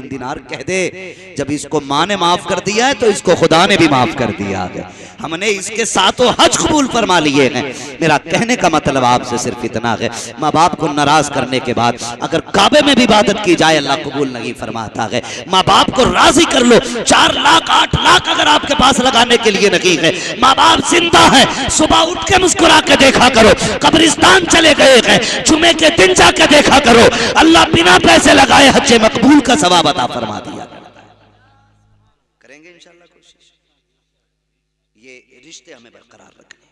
बिन दिनार कह दे, जब इसको माँ ने माफ कर दिया है तो इसको खुदा ने भी माफ कर दिया है। हमने इसके साथों हज कबूल फरमा लिए हैं। मेरा कहने का मतलब आपसे सिर्फ इतना है, माँ बाप को नाराज करने के बाद अगर काबे में भी इबादत की जाए अल्लाह कबूल नहीं फरमाता है। माँ बाप को राजी कर लो, 4 लाख 8 लाख अगर आपके पास लगाने के लिए नहीं है, माँ बाप जिंदा है, सुबह उठ के मुस्कुरा के देखा करो। कब्रिस्तान चले गए हैं, जुमे के दिन जाके देखा करो, अल्लाह बिना पैसे लगाए हज मकबूल का सवाब अता फरमा दिया। करेंगे इंशाअल्लाह कोशिश। ये रिश्ते हमें बरकरार रखने,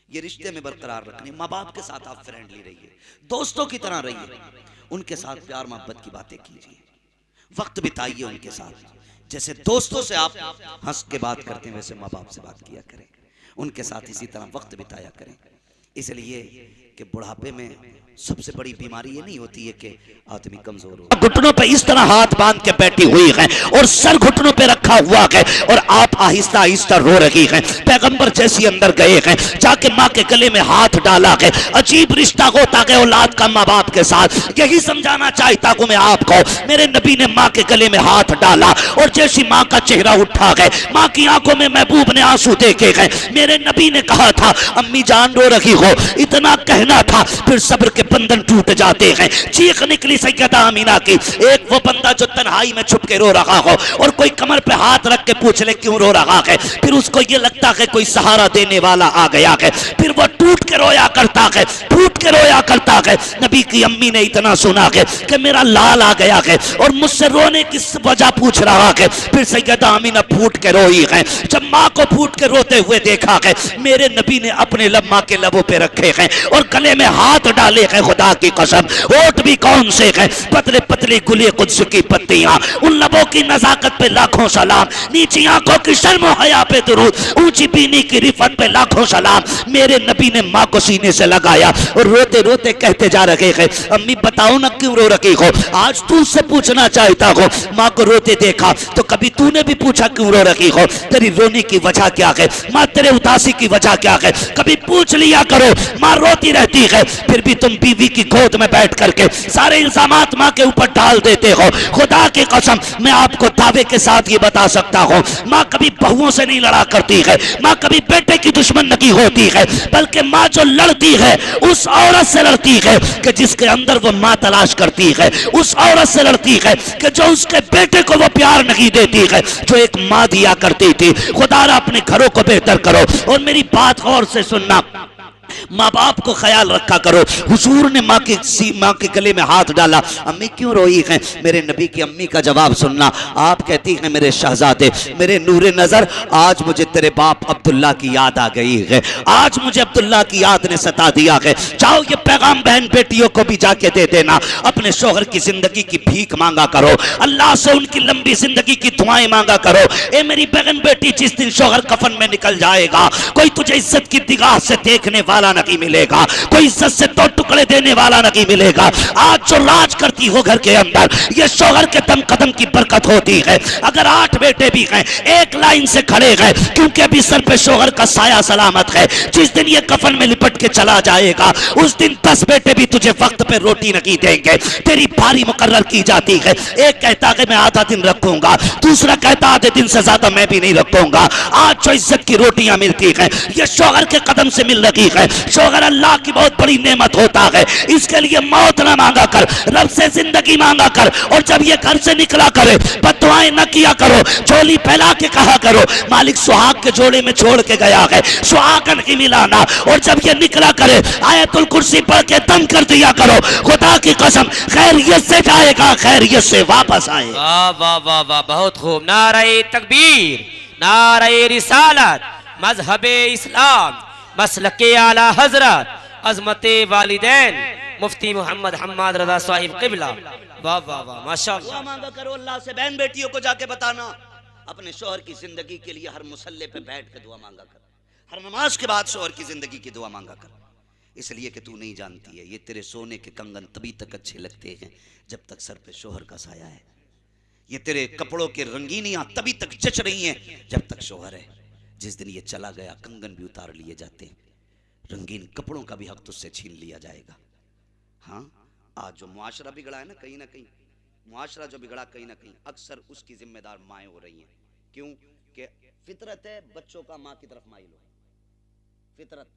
ये रिश्ते में बरकरार रखने। माँ बाप के साथ आप फ्रेंडली रहिए, दोस्तों की तरह रहिए, उनके साथ प्यार मोहब्बत की बातें कीजिए, वक्त बिताइए उनके साथ। जैसे दोस्तों से आप हंस के बात करते हैं वैसे माँ बाप से बात किया करें, उनके साथ इसी तरह वक्त बिताया करें। इसलिए कि बुढ़ापे में सबसे बड़ी बीमारी ये नहीं होती है कि आदमी कमजोर हो, घुटनों पे इस तरह हाथ बांध के बैठी हुई है और सर घुटनों पे रखा हुआ है और आप आहिस्ता आहिस्ता रो रही हैं। पैगंबर जैसी अंदर गए हैं, जाके माँ के गले में हाथ डाला है। अजीब रिश्ता होता है औलाद का माँ बाप के साथ। यही समझाना चाहता हूँ मैं आपको, मेरे नबी ने माँ के गले में हाथ डाला और जैसी माँ का चेहरा उठा है, माँ की आंखों में महबूब ने आंसू देखे हैं। मेरे नबी ने कहा था अम्मी जान रो रही हो, इतना कहना था, फिर सब्र के बंधन टूट जाते हैं। चीख निकली सैयदा आमीना की। एक वो बंदा जो तन्हाई में छुप के रो रहा हो और कोई कमर पे हाथ रख के पूछ ले क्यों रो रहा है, फिर उसको ये लगता है कोई सहारा देने वाला आ गया है, फिर वो टूट के रोया करता है, टूट के रोया करता है। नबी की अम्मी ने इतना सुना है कि मेरा लाल आ गया है और मुझसे रोने की वजह पूछ रहा है, फिर सैयदा आमीना फूट के रोई है। जब माँ को फूट के रोते हुए देखा है, मेरे नबी ने अपने लब माँ के लबों पे रखे हैं और गले में हाथ डाले हैं। खुदा की कसम, होठ भी कौन से हैं, पतले पतली गुले कुद्स की पत्तियां, उन लबों की नजाकत पे लाखों सलाम, नीची आंखों की शर्म हया पे दुरूद, ऊंची बीनी की रिफत पे लाखों सलाम। मेरे नबी ने माँ को सीने से लगाया और रोते रोते कहते जा रहे हैं अम्मी बताओ ना क्यों रो रही हो। आज तू उससे पूछना चाहता हो, माँ को रोते देखा तो कभी तूने भी पूछा क्यों रो रही हो, तेरी रोने की वजह क्या है, माँ तेरे उदासी की वजह क्या है, कभी पूछ लिया करो। माँ रोती रहती है फिर भी तुम बीवी की गोद में बैठ करके सारे इल्जामात माँ के ऊपर डाल देते हो। खुदा की कसम मैं आपको दावे के साथ ये बता सकता हूँ, माँ कभी बहुओं से नहीं लड़ा करती है, माँ कभी बेटे की दुश्मन नहीं होती है, बल्कि माँ जो लड़ती है उस औरत से लड़ती है कि जिसके अंदर वो माँ तलाश करती है, उस औरत से लड़ती है कि जो उसके बेटे को वो प्यार नहीं देती है जो एक माँ दिया करती थी। खुदा अपने घरों को बेहतर करो और मेरी बात गौर से सुनना, माँ बाप को ख्याल रखा करो। हुजूर ने माँ के गले में हाथ डाला, अम्मी क्यों रोई हैं? मेरे नबी की अम्मी का जवाब सुनना। आप कहती हैं मेरे शहजादे, मेरे नूरे नजर, आज मुझे तेरे बाप अब्दुल्ला की याद आ गई है, आज मुझे अब्दुल्ला की याद ने सता दिया है। जाओ ये पैगाम बहन बेटियों को भी जाके दे देना, अपने शोहर की जिंदगी की भीख मांगा करो, अल्लाह से उनकी लंबी जिंदगी की दुआएं मांगा करो। ए मेरी बहन बेटी, जिस दिन शोहर कफन में निकल जाएगा कोई तुझे इज्जत की निगाह से देखने वाला नहीं मिलेगा, कोई इज्जत से दो टुकड़े देने वाला नहीं मिलेगा। आज जो राज करती हो घर के अंदर, ये शोहर के दम कदम की बरकत होती है। अगर 8 बेटे भी हैं एक लाइन से खड़े हैं, क्योंकि अभी सर पे शोहर का साया सलामत है। जिस दिन ये कफन में लिपट के चला जाएगा उस दिन 10 बेटे भी तुझे वक्त पे रोटी नहीं देंगे, तेरी बारी मुकर्रर की जाती है। एक कहता है मैं आधा दिन रखूंगा, दूसरा कहता आधे दिन से ज्यादा मैं भी नहीं रखूंगा। आज जो इज्जत की रोटियां मिलती हैं ये शोहर के कदम से मिल रही है। शोहर अल्लाह की बहुत बड़ी नेमत होता है, इसके लिए मौत ना मांगा कर, रब से जिंदगी मांगा कर। और जब ये घर से निकला करे बददुआएं न किया करो, झोली फैला के कहा करो मालिक सुहाग के जोड़े में छोड़ के गया है, सुहागन ही मिलाना। और जब ये निकला करे आयतुल कुर्सी पढ़ के दम कर दिया करो। खुदा की कसम खैरियत से जाएगा, खैरियत से वापस आएगा। वाह वाह वाह वाह, बहुत खूब। नारे तकबीर, नारे रिसालत, मजहबे इस्लाम, मसलके आला हजरत, अजमते वालिदैन, मुफ्ती मोहम्मद हम्माद रजा साहिब क़िबला। वाह वाह वाह, माशाअल्लाह। दुआ मांगा करो अल्लाह से, बहन बेटियों को जाके बताना अपने शोहर की जिंदगी के लिए हर मुसल्ले पे बैठ के दुआ मांगा कर, हर नमाज के बाद शोहर की जिंदगी की दुआ मांगा कर। इसलिए कि तू नहीं जानती है, ये तेरे सोने के कंगन तभी तक अच्छे लगते हैं जब तक सर पे शोहर का साया है। ये तेरे कपड़ों के रंगीनियां तभी तक जच रही हैं जब तक शोहर है। जिस दिन ये चला गया कंगन भी उतार लिए जाते हैं, रंगीन कपड़ों का भी हक तुझसे छीन लिया जाएगा। हाँ, आज जो मुआशरा बिगड़ा है ना कहीं मुआशरा जो बिगड़ा कहीं ना कहीं अक्सर उसकी जिम्मेदार माएँ हो रही हैं। क्यों कि फितरत है बच्चों का माँ की तरफ माइल हो, फितरत।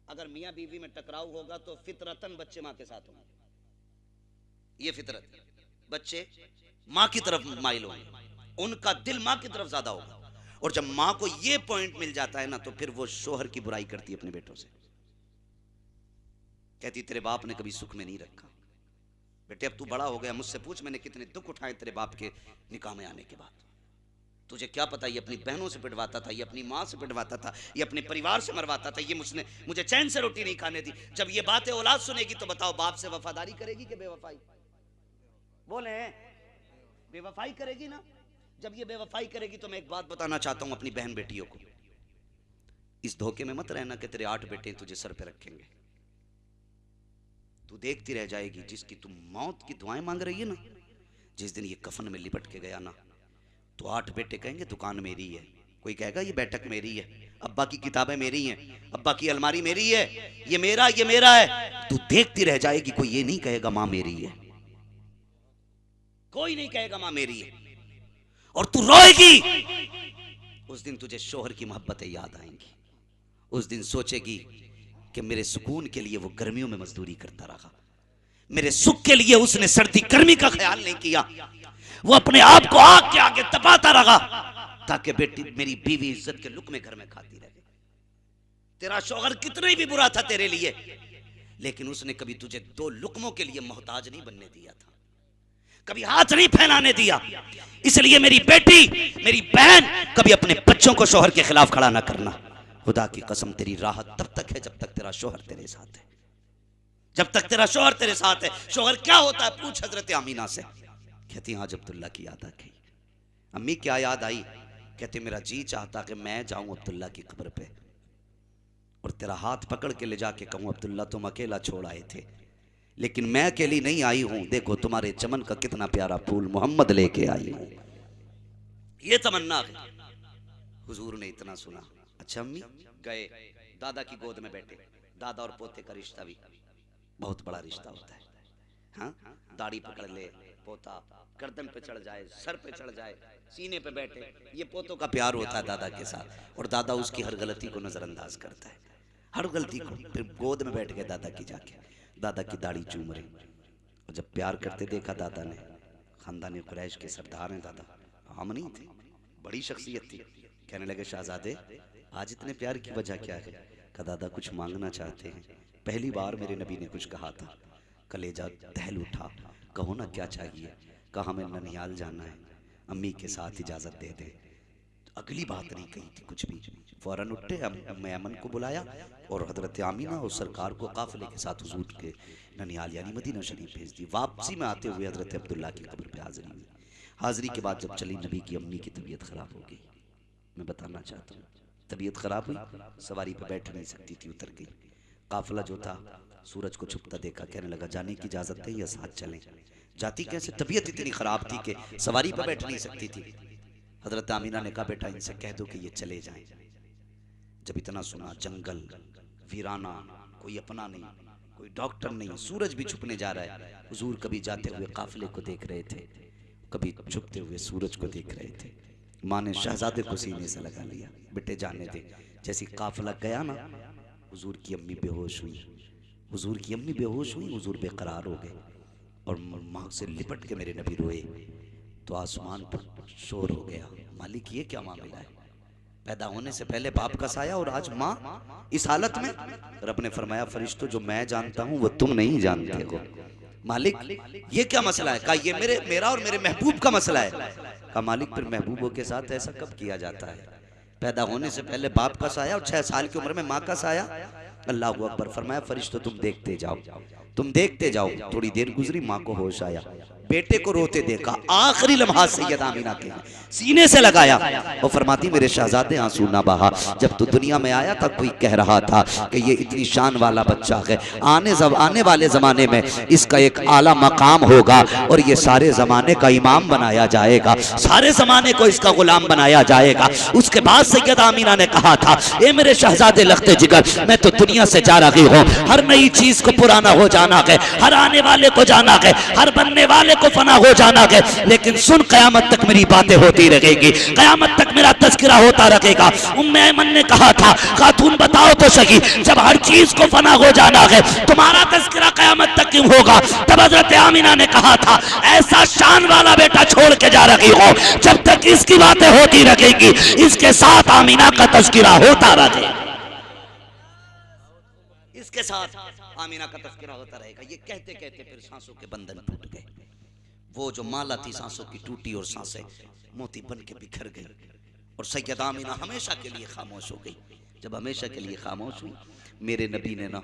अगर मियाँ बीवी में टकराव होगा तो फितरतन बच्चे माँ के साथ होंगे, ये फितरत। बच्चे माँ की तरफ माइल होंगे, उनका दिल माँ की तरफ ज्यादा होगा। और जब माँ को ये पॉइंट मिल जाता है ना तो फिर वो शोहर की बुराई करती है अपने बेटों से, कहती तेरे बाप ने कभी सुख में नहीं रखा, बेटे अब तू बड़ा हो गया, मुझसे पूछ मैंने कितने दुख उठाए तेरे बाप के निकाह में आने के बाद। तुझे क्या पता, ये अपनी बहनों से पिटवाता था, ये अपनी माँ से पिटवाता था, ये अपने परिवार से मरवाता था, ये मुझे चैन से रोटी नहीं खाने दी। जब ये बातें औलाद सुनेगी तो बताओ बाप से वफादारी करेगी कि बेवफाई? बोले बेवफाई करेगी ना। जब ये बेवफाई करेगी तो मैं एक बात बताना चाहता हूं अपनी बहन बेटियों को, इस धोखे में मत रहना कि तेरे 8 बेटे तुझे सर पे रखेंगे। तू देखती रह जाएगी, जिसकी तुम मौत की दुआएं मांग रही है ना, जिस दिन ये कफन में लिपट के गया ना तो 8 बेटे कहेंगे दुकान मेरी है, कोई कहेगा ये बैठक मेरी है, अब्बा की किताबें मेरी हैं, अब्बा की अलमारी मेरी है, ये मेरा है। तू देखती रह जाएगी, कोई ये नहीं कहेगा मां मेरी है, कोई नहीं कहेगा मां मेरी है। और तू रोएगी, उस दिन तुझे शोहर की मोहब्बतें याद आएंगी। उस दिन सोचेगी कि मेरे सुकून के लिए वो गर्मियों में मजदूरी करता रहा, मेरे सुख के लिए उसने सर्दी गर्मी का ख्याल नहीं किया, वो अपने आप को आग के आगे तपाता रहा ताकि बेटी मेरी बीवी इज्जत के लुक में घर में खाती रहे। तेरा शौहर कितना ही भी बुरा था तेरे लिए, लेकिन उसने कभी तुझे 2 लुकमों के लिए मोहताज नहीं बनने दिया था, कभी हाथ नहीं फैलाने दिया। इसलिए मेरी बेटी, मेरी बहन, कभी अपने बच्चों को शौहर के खिलाफ खड़ा ना करना। खुदा की कसम तेरी राहत तब तक है जब तक तेरा शौहर तेरे साथ है, जब तक तेरा शौहर तेरे साथ है। शौहर क्या होता है पूछ हजरत आमीना से। कहती आज अब्दुल्ला की याद आ गई। अम्मी क्या याद आई? कहते मेरा जी चाहता कि मैं जाऊं अब्दुल्ला की कब्र पे और तेरा हाथ पकड़ के ले जाके कहूं अब्दुल्ला तुम अकेला छोड़ आए थे, लेकिन मैं अकेली नहीं आई हूं, देखो तुम्हारे चमन का कितना प्यारा फूल मोहम्मद लेके आई हूं। ये तमन्ना है। हुजूर ने इतना सुना, अच्छा अम्मी गए, दादा की गोद में बैठे। दादा और पोते का रिश्ता भी बहुत बड़ा रिश्ता होता है। हाँ, दाढ़ी पकड़ ले पोता, गर्दन पे चढ़ जाए, सर पे चढ़ जाए, सीने पे बैठे, ये पोतों का प्यार होता है दादा के साथ। और दादा उसकी हर गलती को नजरअंदाज करता है, हर गलती को। फिर गोद में बैठ गए दादा की जाके, दादा की दाढ़ी चूम रहे। और जब प्यार करते देखा दादा ने, खानदान कुरैश के सरदार हैं दादा, आम नहीं थे, बड़ी शख्सियत थी। कहने लगे शहजादे आज इतने प्यार की वजह क्या है? कहा दादा कुछ मांगना चाहते हैं। पहली बार मेरे नबी ने कुछ कहा था, कलेजा दहल उठा, कहो ना क्या चाहिए? कहा हमें ननिहाल जाना है, अम्मी के साथ इजाज़त दे दे। अगली बात नहीं कही थी कुछ भी, फौरन उठे, मैमन को बुलाया और हजरत आमीना और सरकार को काफिले के साथ हुजूर के ननिहाल यानी मदीना शरीफ भेज दी। वापसी में आते हुए हजरत अब्दुल्ला की कब्र पे हाजिरी हुई। हाजिरी के बाद जब चली, नबी की अम्मी की तबीयत खराब हो गई। मैं बताना चाहता हूँ, तबीयत खराब हुई, सवारी पे बैठ नहीं सकती थी, उतर गई। काफिला जो था सूरज को छुपता देखा, कहने लगा जाने की इजाजत है या साथ चलें? जाती कैसे? तबीयत इतनी खराब थी कि सवारी पर बैठ नहीं सकती थी। हजरत आमीना ने कहा बेटा इनसे कह दो कि ये चले जाएं। जब इतना सुना, जंगल वीराना, कोई अपना नहीं, कोई डॉक्टर नहीं, सूरज भी छुपने जा रहा है। हुजूर कभी जाते हुए काफिले को देख रहे थे, कभी छुपते हुए सूरज को देख रहे थे। माँ ने शहजादे को सीने से लगा लिया, बेटे जाने दे। जैसी काफिला गया ना, हुजूर की अम्मी बेहोश हुई, हुजूर की अम्मी बेहोश हुई, हुजूर बेकरार हो गए और माँ से लिपट के मेरे नबी रोए। तो आसमान पर शोर हो गया, मालिक ये क्या मामला है? पैदा होने से पहले बाप का साया और आज माँ इस हालत में। रब ने फरमाया फरिश्तों जो मैं जानता हूँ वो तुम नहीं जानते हो। मालिक ये क्या मसला है? कहा ये मेरा और मेरे महबूब का मसला है। कहा मालिक फिर महबूबों के साथ ऐसा कब किया जाता है? पैदा होने से पहले बाप का साया और 6 साल की उम्र में माँ का साया। अल्लाह अकबर। फरमाया फरिश्तों तुम देखते जाओ, तुम देखते जाओ। थोड़ी देर गुजरी, माँ को होश आया, बेटे को रोते देखा। आखिरी लम्हा सैयदा आमीना के सीने से लगाया और फरमाती मेरे शहजादे आंसू ना बहा। जब तू दुनिया में आया था कोई कह रहा था कि ये इतनी शान वाला बच्चा है, आने वाले जमाने में इसका एक आला मकाम होगा और ये सारे जमाने का इमाम बनाया जाएगा, सारे जमाने को इसका गुलाम बनाया जाएगा। उसके बाद सैयदा आमीना ने कहा था ए मेरे शहजादे लख्ते जिगर, मैं तो दुनिया से जा रही हूँ, हर नई चीज को पुराना हो जाना है, हर आने वाले को जाना है, हर बनने वाले वाले को फना हो जाना है, लेकिन सुन क़यामत तक मेरी बातें होती रहेगी, क़यामत तक मेरा तज़किरा होता रहेगा। उम्मे ऐमन ने कहा था, खातून बताओ तो सही, जब हर चीज को फना हो जाना है, तुम्हारा तज़किरा क़यामत तक क्यों होगा? तब हज़रत आमिना ने कहा था, ऐसा शान वाला बेटा छोड़ के जा रही हो, जब तक इसकी बातें होती रहेगी, इसके साथ आमिना का तज़किरा होता रहेगा, इसके साथ आमिना का तज़किरा होता रहेगा। ये कहते कहते फिर सांसों के बंधन टूट गए। वो जो माला थी सांसों की टूटी और सांसें मोती बन के बिखर गई, और सैयदा आमिना हमेशा के लिए खामोश हो गई। जब हमेशा के लिए खामोश हुई, मेरे नबी ने ना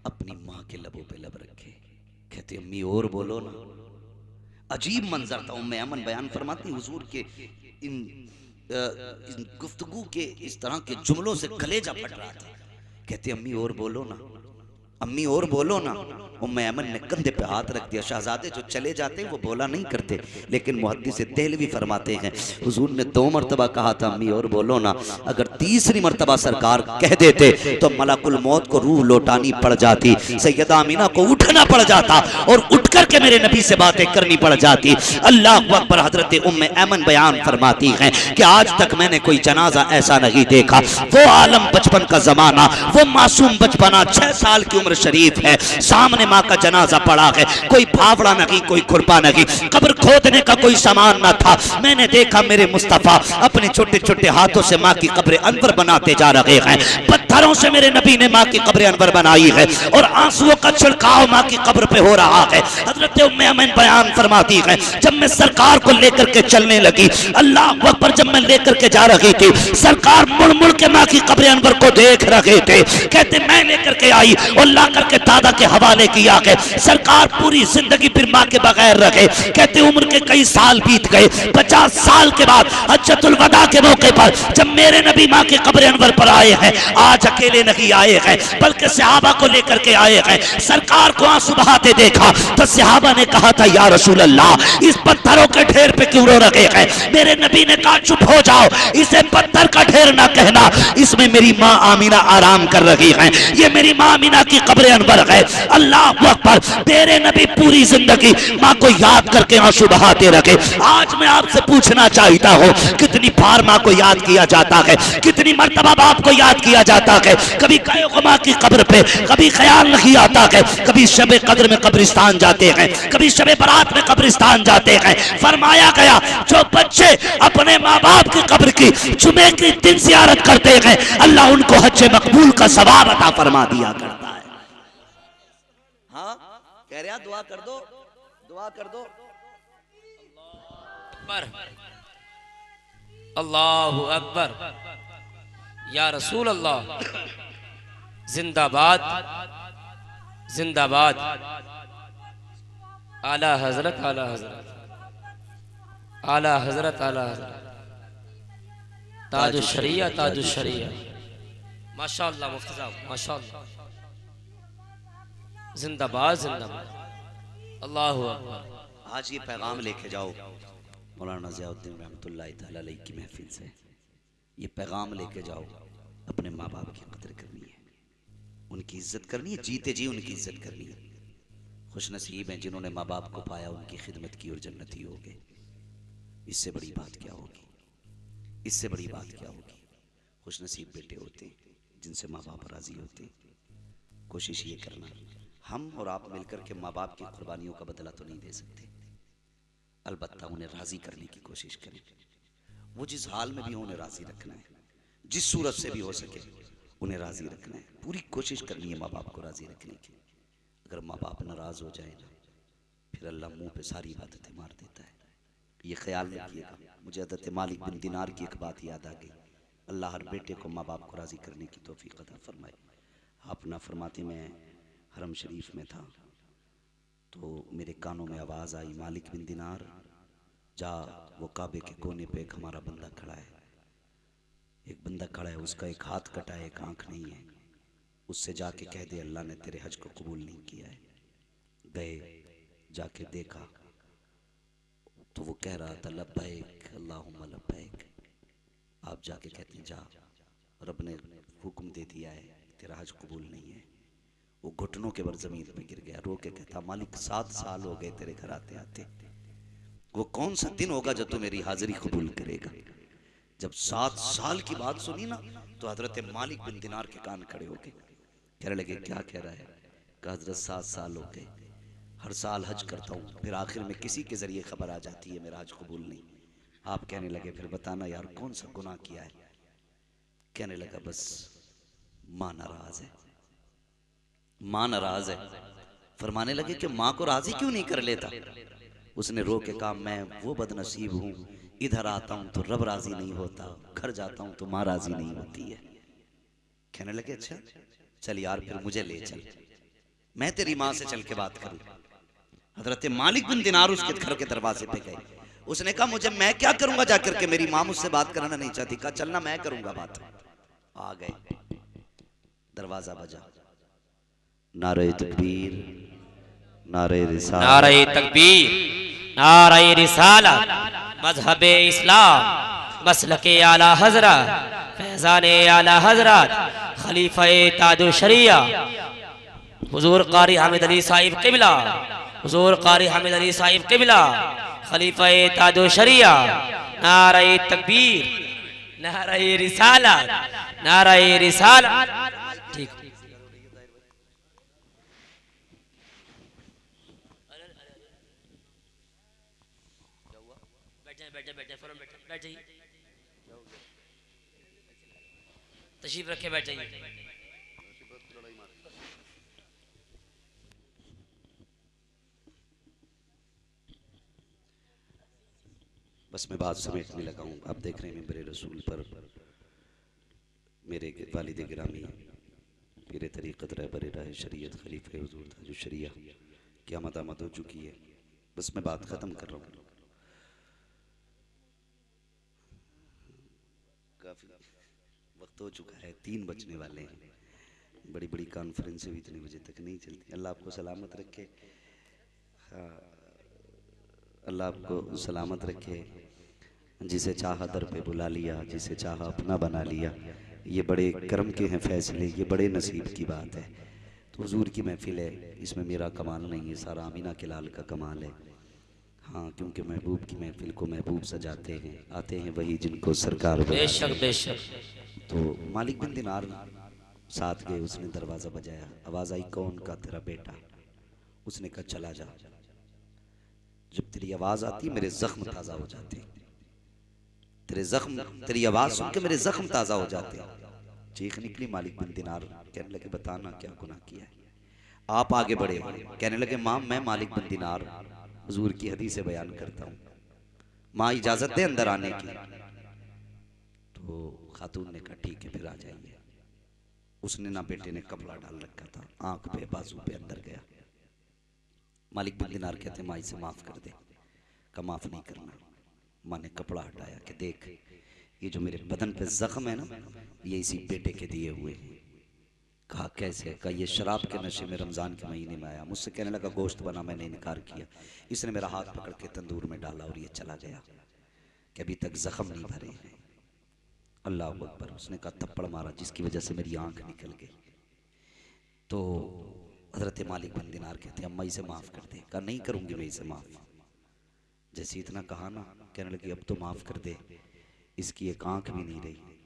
अपनी माँ के लबों पे लब रखे, कहते अम्मी और बोलो ना। अजीब मंजर था। उम्मे ऐमन बयान फरमाती, हुजूर के इन गुफ्तगू के इस तरह के जुमलों से कलेजा फट रहा था। कहते अम्मी और बोलो ना, अम्मी और बोलो ना। उम्मे ऐमन ने कंधे पे हाथ रख दिया। शहजादे जो चले जाते हैं वो बोला नहीं करते, लेकिन मुहद्दिस देहलवी फरमाते हैं हुजूर ने 2 मरतबा कहा था अम्मी और बोलो ना। अगर तीसरी मरतबा सरकार कह देते तो मलकुल मौत को रूह लौटानी पड़ जाती, सैयदा आमिना को उठना पड़ जाता और उठ करके मेरे नबी से बातें करनी पड़ जाती। अल्लाह अकबर। हजरत उम्मे ऐमन बयान फरमाती हैं कि आज तक मैंने कोई जनाजा ऐसा नहीं देखा। वो आलम बचपन का जमाना, वो मासूम बचपना, 6 साल की उम्र शरीफ है, सामने माँ का जनाजा पड़ा है, कोई फावड़ा नहीं, कोई खुरपा नहीं, कब्र खोदने का कोई सामान न था। मैंने देखा मेरे मुस्तफा अपने छोटे छोटे हाथों से माँ की कब्र अनवर बनाते जा रहे हैं। पत्थरों से मेरे नबी ने माँ की कब्र अनवर बनाई है और आंसुओं का छिड़काव माँ की कब्र पे हो रहा है। हजरत उम्मे ऐमन बयान फरमाती है, जब मैं सरकार को लेकर के चलने लगी, अल्लाह अकबर, जब मैं लेकर के जा रही थी, सरकार मुड़ मुड़ के माँ की कब्र अनवर को देख रहे थे। कहते मैं लेकर के आई और ला करके दादा के हवाले किया है। सरकार पूरी जिंदगी फिर माँ के बगैर रखे। कहते उम्र के कई साल बीत गए। 50 साल के बाद हज्जतुल वदा के मौके पर जब मेरे नबी माँ के कब्र अनवर पर आए हैं, आज अकेले नहीं आए हैं बल्कि सहाबा को लेकर के आए हैं। सरकार को आंसू बहाते देखा तो सहाबा ने कहा था या रसूल अल्लाह, इस पत्थरों के ढेर पे क्यों रो रहे हैं? मेरे नबी ने कहा चुप हो जाओ, इसे पत्थर का ढेर ना कहना, इसमें मेरी माँ आमिना आराम कर रही है, ये मेरी माँ आमिना की कब्र अनवर है। अल्लाह अकबर। तेरे नबी पूरी जिंदगी माँ को याद करके आंसू बहाते रखे। आज मैं आपसे पूछना चाहता हूँ, कितनी बार माँ को याद किया जाता है, कितनी मर्तबा बाप को याद किया जाता है? कभी गए हो माँ की कब्र पे, कभी ख्याल नहीं आता है। कभी शबे कद्र में कब्रिस्तान जाते हैं, कभी शबे बारात में कब्रिस्तान जाते हैं। फरमाया गया जो बच्चे अपने माँ बाप की कब्र की जुमे के दिन ज़ियारत करते हैं, अल्लाह उनको हज मकबूल का सवाब अता फरमा दिया करता है। हाँ कह रहा, दुआ कर दो, दुआ कर दो। अल्लाहु अकबर। या रसूल अल्लाह, जिंदाबाद जिंदाबाद। आला हजरत, आला हजरत, आला हजरत, आला हजरत, ताजुश शरिया, ताजुश शरिया। माशाअल्लाह मुफ्ती साहब, माशाअल्लाह। जिंदाबाद जिंदाबाद। अल्लाहु अकबर। आज ये पैगाम लेके जाओ मौलाना ज़ियाउद्दीन रहमतुल्लाहि तआला अलैहि की महफिल से। ये पैगाम लेके जाओ, अपने माँ बाप की कदर करनी है, उनकी इज्जत करनी है, जीते जी उनकी इज्जत करनी है। खुश नसीब हैं जिन्होंने माँ बाप को पाया, उनकी खिदमत की और जन्नती हो गए। इससे बड़ी बात क्या होगी? इससे बड़ी बात क्या होगी? खुश नसीब बेटे होते हैं जिनसे माँ बाप राजी होते हैं। कोशिश ये करना, हम और आप मिलकर के माँ बाप की कुर्बानियों का बदला तो नहीं दे सकते, अलबत्ता उन्हें राजी करने की कोशिश करें। वो जिस हाल में भी हो उन्हें राजी रखना है, जिस सूरत से भी हो सके उन्हें राजी रखना है। पूरी कोशिश करनी है माँ बाप को राजी रखने की। अगर माँ बाप नाराज हो जाए ना, फिर अल्लाह मुंह पे सारी इबादतें मार देता है। ये ख्याल रखिएगा। मुझे हज़रत मालिक बिन दिनार की एक बात याद आ गई। अल्लाह हर बेटे को माँ बाप को राजी करने की तौफीक अता फरमाए। आप ना फरमाती, मैं हरम शरीफ में था तो मेरे कानों में आवाज़ आई, मालिक बिन दिनार जा, वो काबे के कोने पे एक हमारा बंदा खड़ा है, एक बंदा खड़ा है, उसका एक हाथ कटा है, एक आँख नहीं है, उससे जाके कह दे अल्लाह ने तेरे हज को कबूल नहीं किया है। गए, जाके देखा तो वो कह रहा था लब्बैक अल्लाहुम्मा लब्बैक। आप जाके कहते हैं जा, रब ने हुक्म दे दिया है, तेरा हज कबूल नहीं है। वो घुटनों के बल जमीन पे गिर गया, रो के कहता मालिक 7 साल हो गए तेरे घर आते आते, वो कौन सा दिन होगा जब तू मेरी हाजिरी कबूल करेगा। जब 7 साल की बात सुनी ना तो हजरत मालिक बिन दिनार के कान खड़े हो गए, कहने लगे क्या कह रहा है। कहा हजरत 7 साल हो गए, हर साल हज करता हूँ, फिर आखिर में किसी के जरिए खबर आ जाती है मेरा हज कबूल नहीं। आप कहने लगे फिर बताना यार कौन सा गुनाह किया है। कहने लगा बस माँ नाराज है, माँ नाराज है। फरमाने लगे कि माँ को राजी क्यों नहीं कर लेता। उसने रो के कहा मैं वो बदनसीब हूँ, इधर आता हूँ तो रब राजी नहीं होता, घर जाता हूँ तो माँ राजी नहीं होती है। कहने लगे अच्छा चल यार फिर मुझे ले चल, मैं तेरी माँ से चल के बात करूँ। हजरत मालिक बिन दिनार उसके घर के दरवाजे पे गए। उसने कहा मुझे मैं क्या करूंगा जाकर के, मेरी माँ मुझसे बात करना नहीं चाहती। कहा चलना मैं करूंगा बात। आ गए, दरवाजा बजा, नारे तकबीर, नारे रिसालत, नारे तकबीर, नारे रिसालत, मजहबे इस्लाम, मसलके आला हजरत, फैजाने आला हजरत, खलीफे ताजो शरिया हुजूर कारी हामिद अली साहिब किबला, हुजूर कारी हामिद अली साहिब किबला, खलीफे ताजो शरिया। नारे तकबीर, नारे रिसालत, नारे रिसालत। ठीक बैठ जाइए, तशरीफ रखे, बैठ जाइए। बस मैं बात समेटने लगा हूँ। आप देख रहे हैं मेरे रसूल पर मेरे वालिद गिरामी पीर तरीक़त रहबर राह शरीयत खलीफे हुजूर ताजुश शरिया की आमद हो चुकी है। बस मैं बात ख़त्म कर रहा हूँ। काफ़ी वक्त हो चुका है, 3 बजने वाले हैं। बड़ी बड़ी कॉन्फ्रेंस भी इतने बजे तक नहीं चलती। अल्लाह आपको सलामत रखे, हाँ अल्लाह आपको सलामत रखे। जिसे चाहा दर पे बुला लिया, जिसे चाहा अपना बना लिया। ये बड़े कर्म के हैं फैसले, ये बड़े नसीब की बात है। तो हुजूर की महफिल है, इसमें मेरा कमाल नहीं है, सारा अमीना के लाल का कमाल है। हाँ क्योंकि महबूब की महफिल को महबूब सजाते हैं, आते हैं वही जिनको सरकार बेशक बेशक। तो मालिक बिन दिनार साथ गए, उसने दरवाज़ा बजाया, आवाज़ आई कौन? का तेरा बेटा। उसने कहा चला जा, जब तेरी आवाज़ आती मेरे जख्म ताज़ा हो जाते, तेरे जख्म, तेरी आवाज़ सुन के मेरे जख्म ताज़ा हो जाते। चीख निकली। मालिक बिन दिनार कहने लगे बताना क्या गुनाह किया है। आप आगे बढ़े, कहने लगे माँ मैं मालिक बिन दिनार हुजूर की हदीसें बयान करता हूँ, माँ इजाज़त दे अंदर आने की। तो खातून ने कहा ठीक है फिर आ जाइए। उसने ना बेटे ने कपड़ा डाल रखा था, आंख पे बाजू पे अंदर गया। मालिक बिन दिनार कहते माँ इसे माफ़ कर दे। का माफ़ नहीं करना। माँ ने कपड़ा हटाया कि देख ये जो मेरे बदन पे जख्म है ना, ये इसी बेटे के दिए हुए हैं। कहा कैसे? कहा ये शराब के नशे में रमज़ान के महीने में आया, मुझसे कहने लगा गोश्त बना, मैंने इनकार किया, इसने मेरा हाथ पकड़ के तंदूर में डाला और ये चला गया कि अभी तक जख्म नहीं भरे हैं। अल्लाह अकबर। उसने कहा थप्पड़ मारा जिसकी वजह से मेरी आंख निकल गई। तो हजरत मालिक बिन दिनार कहते अम्मा इसे माफ़ कर दे। कहा नहीं करूँगी मैं इसे माफ़। जैसे इतना कहा ना, कहने लगी अब तो माफ़ कर दे, इसकी एक आंख भी नहीं रही।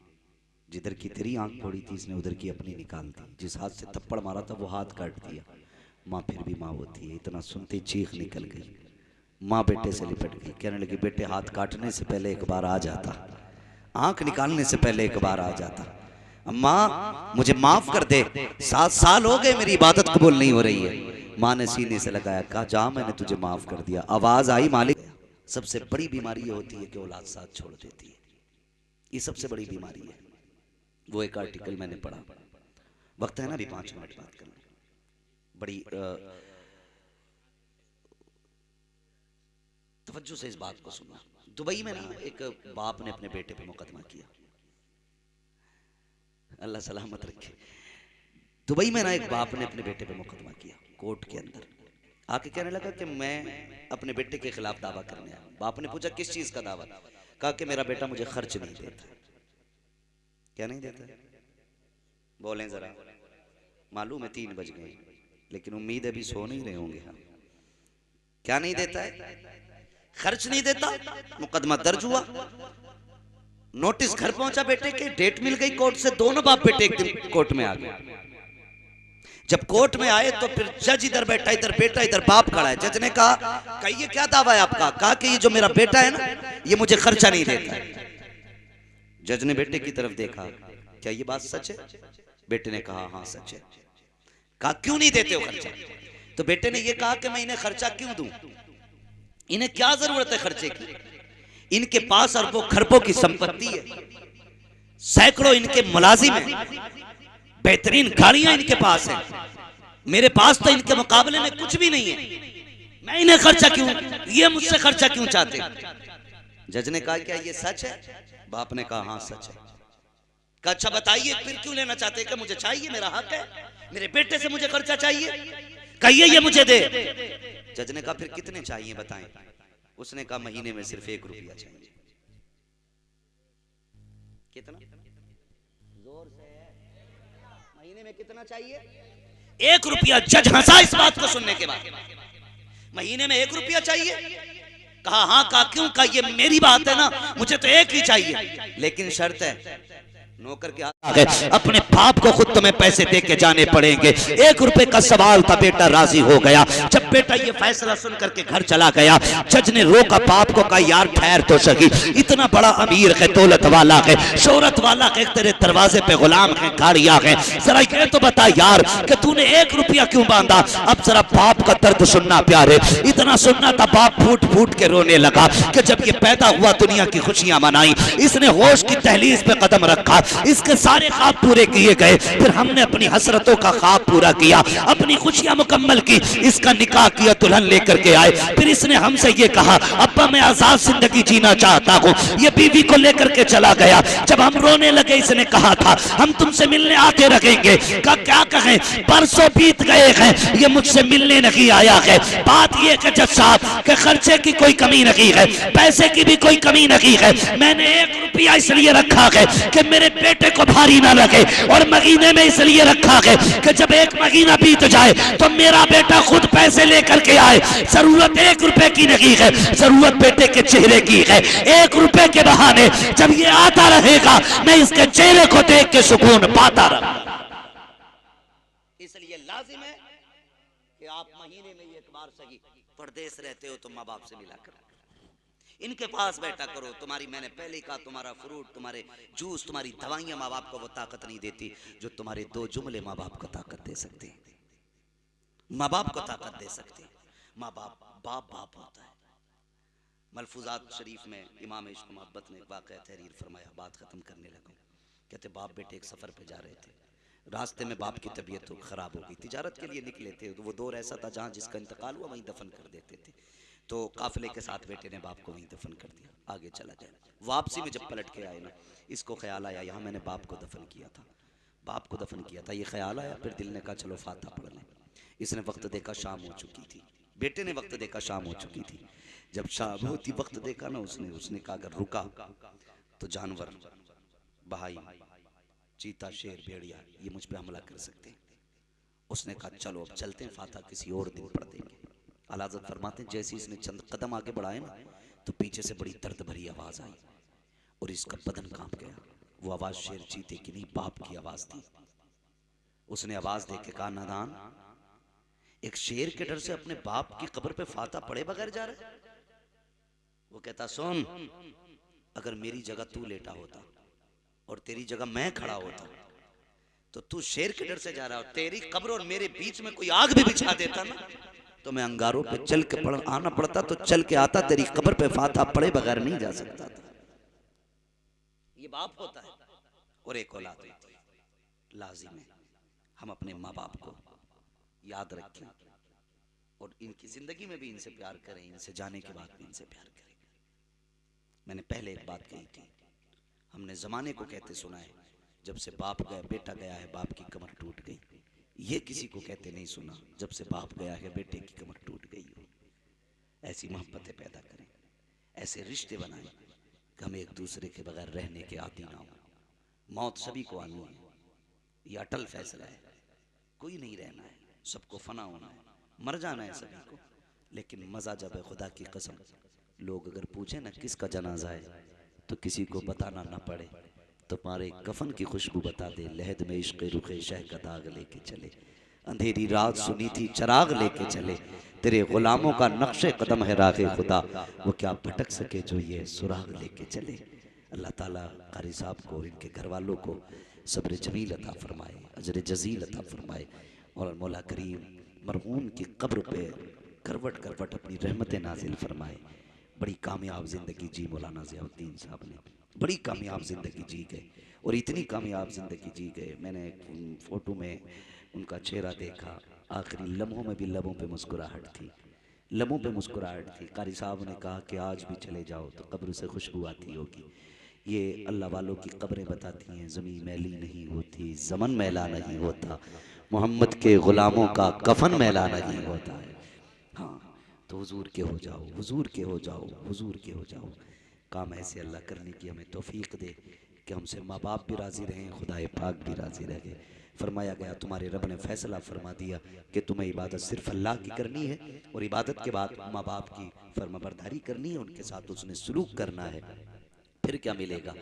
जिधर की तेरी आंख फोड़ी थी इसने उधर की अपनी निकाल दी। जिस हाथ से थप्पड़ मारा था वो हाथ काट दिया। माँ फिर भी माँ होती है। इतना सुनते चीख निकल गई। माँ बेटे से लिपट गई, कहने लगी बेटे हाथ काटने से पहले एक बार आ जाता, आंख निकालने से पहले एक बार आ जाता। अम्मा मुझे माफ कर दे, 7 साल हो गए मेरी इबादत कबूल नहीं हो रही है। माँ ने सीने से लगाया, कहा जा मैंने तुझे माफ कर दिया। आवाज आई मालिक। सबसे बड़ी बीमारी ये होती है कि औलाद साथ छोड़ देती है, ये सबसे बड़ी बीमारी है। वो एक आर्टिकल मैंने पढ़ा। वक्त है ना अभी 5 मिनट बात करने। बड़ी तवज्जो से इस बात को सुनना। दुबई में ना एक बाप ने अपने बेटे पे मुकदमा किया, अल्लाह सलामत रखे। दुबई में ना एक बाप ने अपने बेटे पे मुकदमा किया कोर्ट के अंदर। आके कहने लगा कि मैं अपने बेटे के खिलाफ दावा करने आया। बाप ने पूछा किस चीज का दावा? कहा कि मेरा बेटा मुझे खर्च नहीं देता। क्या नहीं देता? बोलें जरा, मालूम है 3 बज गए, लेकिन उम्मीद है अभी सो नहीं रहे होंगे। हम क्या नहीं देता है? खर्च नहीं देता। मुकदमा दर्ज हुआ, नोटिस घर पहुंचा बेटे के, डेट मिल गई कोर्ट से, दोनों बाप बेटे एक दिन कोर्ट में आ गए। जब कोर्ट में आए तो फिर जज इधर बैठा, इधर बेटा, इधर बाप खड़ा है। जज ने कहा ये क्या दावा है आपका? कहा कि ये जो मेरा बेटा है ना, ये मुझे खर्चा नहीं देता है। जज ने बेटे की तरफ देखा, क्या ये बात सच है? बेटे ने कहा हाँ सच है। कहा क्यों नहीं देते हो खर्चा? तो बेटे ने यह कहा कि मैं इन्हें खर्चा क्यों दूं, इन्हें क्या जरूरत है खर्चे की? इनके पास अरबों खरबों की संपत्ति है, सैकड़ों इनके मुलाजिम हैं, बेहतरीन गाड़ियां इनके पास हैं, मेरे पास तो इनके मुकाबले में कुछ भी नहीं है। मैं इन्हें खर्चा क्यों, ये मुझसे खर्चा क्यों चाहते? जज ने कहा क्या ये सच है? बाप ने कहा हाँ सच है। कहा अच्छा बताइए फिर क्यों लेना चाहते हैं? कि मुझे चाहिए, मेरा हक है, मेरे बेटे से मुझे खर्चा चाहिए, कहिए ये मुझे दे। जज ने कहा फिर कितने चाहिए बताएं। उसने कहा महीने में सिर्फ 1 रुपया चाहिए। कितना? जोर से, महीने में कितना चाहिए? 1 रुपया। जज हंसा इस बात को सुनने के बाद। महीने में 1 रुपया चाहिए? कहा हाँ। कहा क्यों? कहा ये मेरी बात है ना, मुझे तो 1 ही चाहिए, लेकिन शर्त है नौकर के अपने बाप को खुद तुम्हें पैसे दे के जाने पड़ेंगे। 1 रुपए का सवाल था, बेटा राजी हो गया। जब बेटा ये फैसला सुन करके घर चला गया, जज ने रोका बाप को, कहा यार ठहर तो सही, इतना बड़ा अमीर है, दौलत वाला है, शोहरत वाला है, तेरे दरवाजे पे गुलाम है, गाड़ियां हैं, जरा ये तो बता यार कि तूने 1 रुपया क्यों बांधा? अब जरा बाप का दर्द सुनना प्यारे, इतना सुनना था बाप फूट फूट के रोने लगा कि जब ये पैदा हुआ दुनिया की खुशियां मनाई, इसने होश की दहलीज पे कदम रखा, इसके सारे ख्वाब पूरे किए गए, फिर हमने अपनी हसरतों का ख्वाब पूरा किया, अपनी खुशियां मुकम्मल की, इसका निकाह किया, दुल्हन लेकर के आए। फिर इसने हमसे ये कहा अब्बा मैं आजाद जिंदगी जीना चाहता हूँ। ये बीवी को लेकर के चला गया। जब हम रोने लगे, इसने कहा था हम तुमसे मिलने आके रखेंगे। का क्या कहें, परसों बीत गए हैं, ये मुझसे मिलने नहीं आया है। बात ये है जज साहब के खर्चे की कोई कमी नहीं है, पैसे की भी कोई कमी नहीं है। मैंने 1 रुपया इसलिए रखा है कि मेरे बेटे को भारी ना लगे, और महीने में इसलिए रखा है कि जब 1 महीना बीत जाए तो मेरा बेटा खुद पैसे लेकर के आए। जरूरत 1 रुपए की नहीं है, जरूरत बेटे के चेहरे की है। 1 रुपए के बहाने जब ये आता रहेगा, मैं इसके चेहरे को देख के सुकून पाता रहूंगा। इसलिए लाजिम है कि आप महीने में 1 बार सही, परदेश रहते हो तो माँ बाप से मिला करो, इनके पास बैठा करो। तुम्हारी, मैंने पहले कहा, तुम्हारा फ्रूट, तुम्हारे जूस, तुम्हारी दवाइयां माँ बाप को वो ताकत नहीं देती जो तुम्हारे 2 जुमले माँ बाप को ताकत दे सकते हैं। माँ बाप को ताकत दे सकते हैं। माँ बाप बाप बाप होता है। मलफूजात शरीफ में इमाम इश्क मोहब्बत ने एक वाक़या तहरीर फरमाया, बात खत्म करने लगा। कहते बाप बेटे एक सफ़र पे जा रहे थे, रास्ते में बाप की तबीयत तो ख़राब हो गई, तिजारत के लिए निकले थे, तो वो दौर ऐसा था जहाँ जिसका इंतकाल हुआ वहीं दफन कर देते थे। तो काफिले के साथ बेटे ने बाप को वहीं दफन कर दिया, आगे चला गया। वापसी में जब पलट के आए ना, इसको ख्याल आया यहाँ मैंने बाप को दफन किया था, बाप को दफन किया था, ये ख्याल आया। फिर दिल ने कहा चलो फातिहा पढ़ लें। इसने वक्त देखा शाम हो चुकी थी, बेटे ने वक्त देखा शाम हो चुकी थी। जब शाम होती वक्त देखा ना, उसने कहा अगर रुका तो जानवर, बहाई, चीता, शेर, भेड़िया ये मुझ पे हमला कर सकते हैं। उसने कहा चलो अब चलते हैं, फातिहा किसी और दिन पढ़ देंगे। आला हज़रत फरमाते हैं जैसे इसने चंद कदम आगे बढ़ाए ना, तो पीछे से बड़ी दर्द भरी आवाज आई और इसका बदन कांप गया। वो आवाज शेर चीते की नहीं, बाप की आवाज थी। उसने आवाज दे के कहा नादान, एक शेर के डर से अपने बाप की कब्र पे फातिहा पढ़े बगैर जा रहा है। वो कहता सुन, अगर मेरी जगह तू लेटा होता और तेरी जगह मैं खड़ा होता तो तू शेर के डर से जा रहा हो, तेरी कब्र और मेरे बीच में कोई आग भी बिछा देता ना, तो मैं अंगारों पे चल के आना पड़ता तो चल के आता, तेरी कब्र पे फातिहा पढ़े बगैर नहीं जा सकता था। ये बाप होता है और एक औलाद होती है। लाजिम है हम अपने माँ बाप को याद रखें और इनकी जिंदगी में भी इनसे प्यार करें, इनसे जाने के बाद भी इनसे प्यार करें। मैंने पहले एक बात कही थी, हमने जमाने को कहते सुना है जब से बाप गया बेटा गया है बाप की कमर टूट गई। ये किसी को कहते नहीं सुना जब से बाप गया है बेटे की कमर टूट गई हो। ऐसी मोहब्बतें पैदा करें, ऐसे रिश्ते बनाएं कि हम एक दूसरे के बगैर रहने के आदी ना हो। मौत सभी को आनी है, ये अटल फैसला है। कोई नहीं रहना है, सबको फना होना है, मर जाना है सभी को। लेकिन मज़ा जब है खुदा की कसम, लोग अगर पूछे ना किसका जनाजा है तो किसी को बताना ना पड़े, तुम्हारे कफन की खुशबू बता दे, लहद में इश्क़ रुखे शह का दाग लेके चले। अंधेरी रात सुनी थी चराग लेके चले, तेरे गुलामों का नक्शे कदम है राहे खुदा, वो क्या भटक सके जो ये सुराग लेके चले। अल्लाह ताला कारी साहब को, इनके घर वालों को सब्र जमील अता फरमाए, अजर जजील अता फरमाए, और मौला करीम मरहूम की कब्र पे करवट करवट अपनी रहमतें नाजिल फरमाए। बड़ी कामयाब ज़िंदगी जी मौलाना ज़ियाउद्दीन साहब ने, बड़ी कामयाब ज़िंदगी जी गए, और इतनी कामयाब ज़िंदगी जी गए, मैंने फ़ोटो में उनका चेहरा देखा, आखिरी लम्हों में भी लबों पे मुस्कुराहट थी, लबों पे मुस्कुराहट थी। कारी साहब ने कहा कि आज भी चले जाओ तो कब्र से खुशबू आती होगी। ये अल्लाह वालों की कब्रें बताती हैं, ज़मीन मैली नहीं होती, ज़मन मैला नहीं होता, मोहम्मद के ग़ुलामों का कफन मैला नहीं होता है। हाँ, तो हुजूर के हो जाओ, हुजूर के हो जाओ, हुजूर के हो जाओ। काम ऐसे अल्लाह करने की हमें तौफीक दे कि हमसे माँ बाप भी राज़ी रहें, खुदाए पाक भी राज़ी रहे। फरमाया गया, तुम्हारे रब ने फैसला फरमा दिया कि तुम्हें इबादत सिर्फ अल्लाह की करनी है, और इबादत के बाद माँ बाप की फर्माबरदारी करनी है, उनके साथ उसने सलूक करना है। फिर क्या मिलेगा?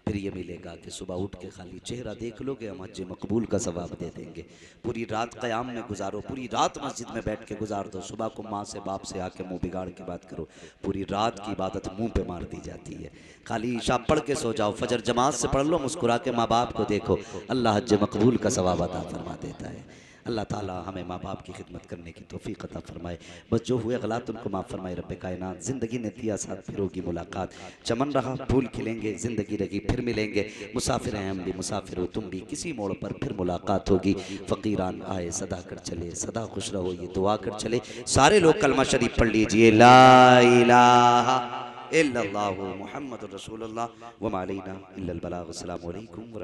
फिर ये मिलेगा कि सुबह उठ के खाली चेहरा देख लोगे, हम हज मकबूल का सवाब दे देंगे। पूरी रात क़याम में गुजारो, पूरी रात मस्जिद में बैठ के गुजार दो, सुबह को माँ से बाप से आके मुंह बिगाड़ के बात करो, पूरी रात की इबादत मुंह पे मार दी जाती है। खाली ईशा पढ़ के सो जाओ, फजर जमात से पढ़ लो, मुस्कुरा के माँ बाप को देखो, अल्लाह हज मकबूल का सवाब अता फरमा देता है। अल्लाह ताला हमें माँ बाप की खिदमत करने की तौफीक अता फरमाए। बस जो हुए गलत उनको माफ़ फरमाए रब्बे कायनात। ज़िंदगी ने दिया साथ, फिर होगी मुलाकात, चमन रहा फूल खिलेंगे, ज़िंदगी रही फिर मिलेंगे, मुसाफिर हैं हम भी, मुसाफिर हो तुम भी, किसी मोड़ पर फिर मुलाकात होगी। फ़कीरान आए सदा कर चले, सदा खुश रहो ये दुआ कर चले। सारे लोग कलमा शरीफ पढ़ लीजिए, ला इलाहा इल्लल्लाहु मुहम्मदुर रसूलुल्लाह व मा अलैना इल्लल बलाग। अस्सलामु अलैकुम।